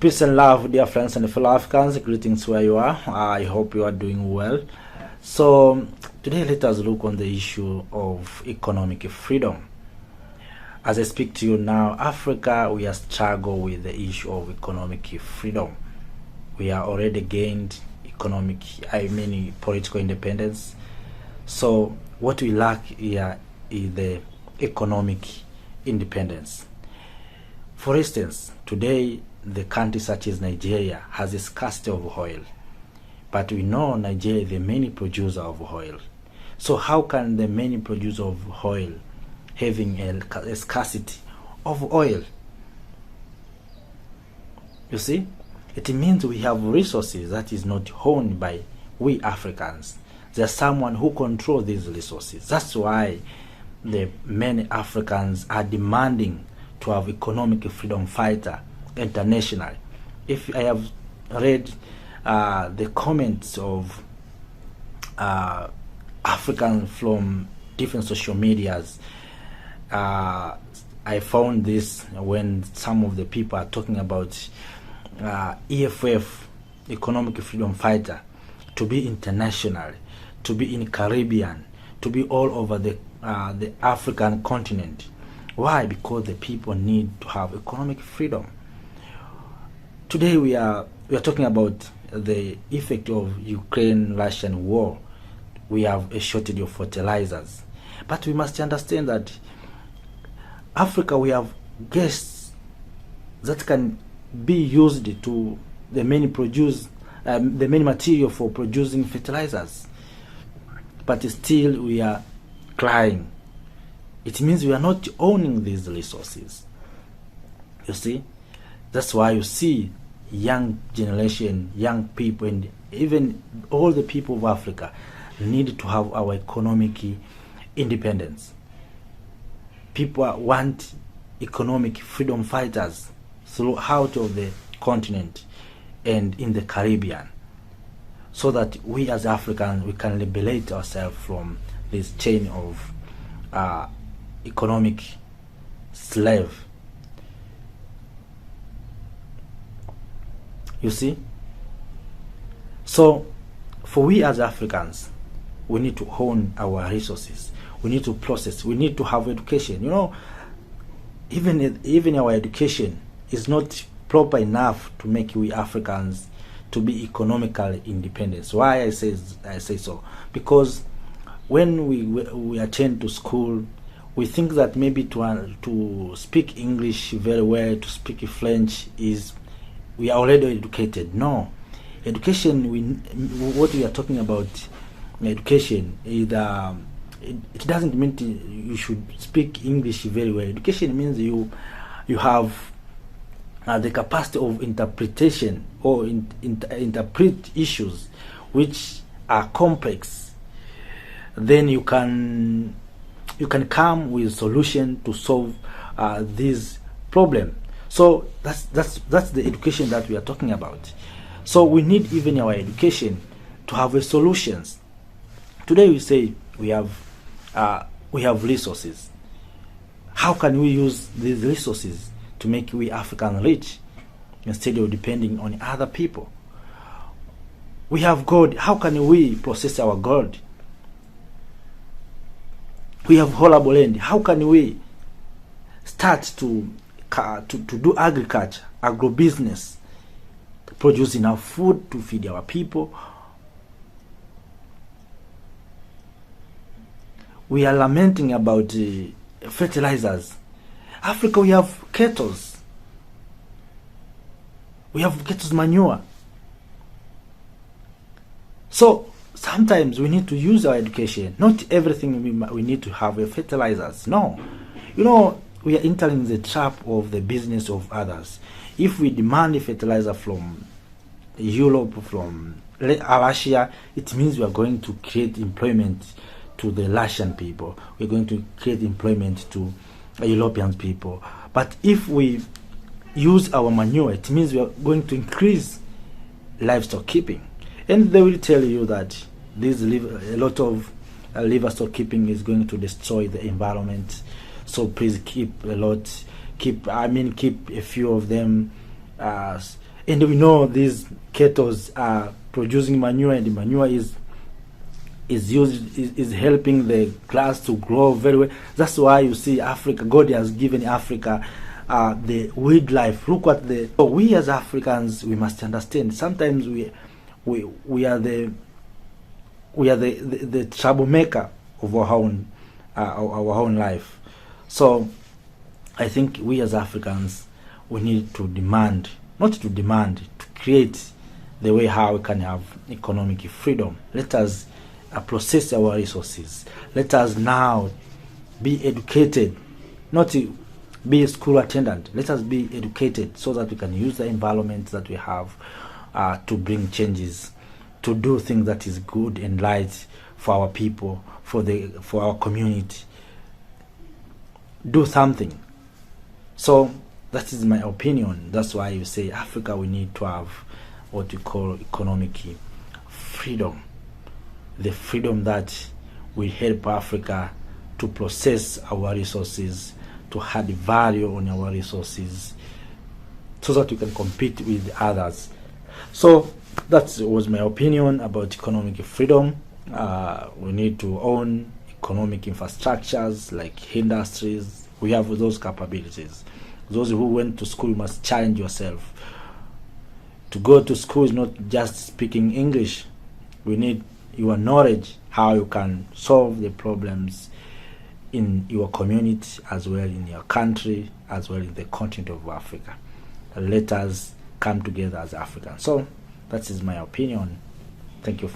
Peace and love, dear friends and fellow Africans. Greetings where you are. I hope you are doing well. So, today let us look on the issue of economic freedom. As I speak to you now, Africa, we are struggling with the issue of economic freedom. We are already gained political independence. So, what we lack here is the economic independence. For instance, today, the country such as Nigeria has a scarcity of oil, but we know Nigeria is the main producer of oil. So how can the main producer of oil having a scarcity of oil? You see, it means we have resources that is not owned by we Africans. There's someone who controls these resources. That's why the many Africans are demanding to have economic freedom fighter internationally. If I have read the comments of Africans from different social medias, I found this when some of the people are talking about EFF, economic freedom fighter, to be international, to be in Caribbean, to be all over the African continent. Why? Because the people need to have economic freedom. Today we are talking about the effect of Ukraine-Russian war. We have a shortage of fertilizers, but we must understand that Africa, we have gas that can be used to the main material for producing fertilizers, but still we are crying. It means we are not owning these resources. You see, that's why you see young generation, young people, and even all the people of Africa need to have our economic independence. People want economic freedom fighters throughout of the continent and in the Caribbean, so that we as Africans, we can liberate ourselves from this chain of economic slave. You see? So, for we as Africans, we need to own our resources. We need to process. We need to have education. You know, even our education is not proper enough to make we Africans to be economically independent. Why I say so? Because when we attend to school, we think that maybe to speak English very well, to speak French we are already educated. No, education. What we are talking about, education is it doesn't mean you should speak English very well. Education means you have the capacity of interpretation or interpret issues which are complex. Then you can come with solution to solve this problem. So that's the education that we are talking about. So we need even our education to have a solutions. Today we say we have resources. How can we use these resources to make we African rich instead of depending on other people? We have gold. How can we process our gold? We have horrible land. How can we start to do agriculture, agro-business, produce enough food to feed our people? We are lamenting about fertilizers. Africa, we have cattle. We have cattle manure. So sometimes we need to use our education. Not everything we need to have fertilizers. No. You know, we are entering the trap of the business of others. If we demand a fertilizer from Europe, from Russia, it means we are going to create employment to the Russian people. We're going to create employment to European people. But if we use our manure, it means we are going to increase livestock keeping. And they will tell you that a lot of livestock keeping is going to destroy the environment. So please keep a few of them and we know these kettles are producing manure, and the manure is helping the grass to grow very well. That's why you see Africa, God has given Africa the wildlife. Look at so we as Africans, we must understand, sometimes we are the troublemaker of our own life. So I think we as Africans, we need to to create the way how we can have economic freedom. Let us process our resources. Let us now be educated, not to be a school attendant. Let us be educated so that we can use the environment that we have to bring changes, to do things that is good and right for our people, for our community. Do something. So that is my opinion. That's why you say Africa, we need to have what we call economic freedom. The freedom that will help Africa to process our resources, to add value on our resources, so that we can compete with others. So that was my opinion about economic freedom. We need to own economic infrastructures like industries. We have those capabilities. Those who went to school must challenge yourself. To go to school is not just speaking English. We need your knowledge, how you can solve the problems in your community, as well in your country, as well in the continent of Africa. Let us come together as Africans. So that is my opinion. Thank you.